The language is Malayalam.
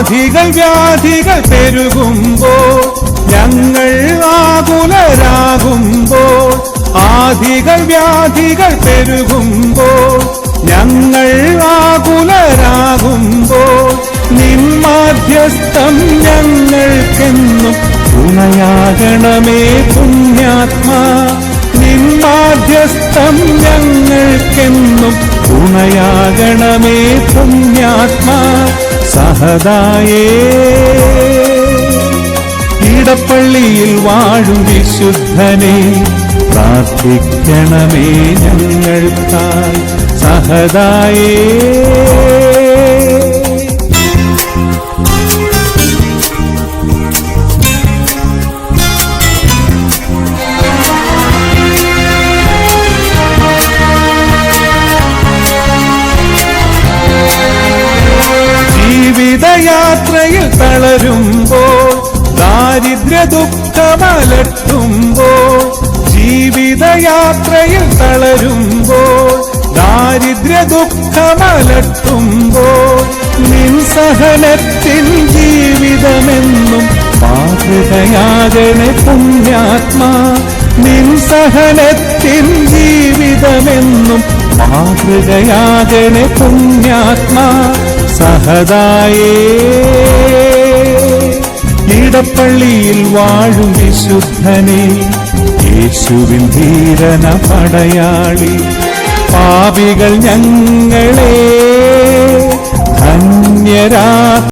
ആധികൾ വ്യാധികൾ പെരുകുമ്പോൾ ഞങ്ങൾ ആകുലരാകുമ്പോൾ, ആധികൾ വ്യാധികൾ പെരുകുമ്പോൾ ഞങ്ങൾ ആകുലരാകുമ്പോൾ, നിൻ മാധ്യസ്ഥം ഞങ്ങൾക്കെന്നും തുണയാകണമേ പുണ്യാത്മാ. നിൻ മാധ്യസ്ഥം ഞങ്ങൾക്കെന്നും തുണയാകണമേ പുണ്യാത്മാ. സഹദായേ ഇടപ്പള്ളിയിൽ വാഴും വിശുദ്ധനെ പ്രാർത്ഥിക്കണമേ ഞങ്ങൾക്കായി. സഹദായേ ജീവിതയാത്രയിൽ തളരുമ്പോൾ, ദാരിദ്ര്യ ദുഃഖമലട്ടുമ്പോൾ, ജീവിതയാത്രയിൽ തളരുമ്പോൾ, ദാരിദ്ര്യ ദുഃഖമലട്ടുമ്പോൾ, നിൻ സഹനത്തിൻ ജീവിതമെന്നും മാതൃകയാകണേ പുണ്യാത്മാ. നിൻ സഹനത്തിൻ ജീവിതമെന്നും മാതൃകയാകണേ പുണ്യാത്മാ. സഹദായേ ഇടപ്പള്ളിയിൽ വാഴും വിശുദ്ധനെ, യേശുവിൻ ധീരന പടയാളി, പാപികൾ ഞങ്ങളെ ധന്യരാ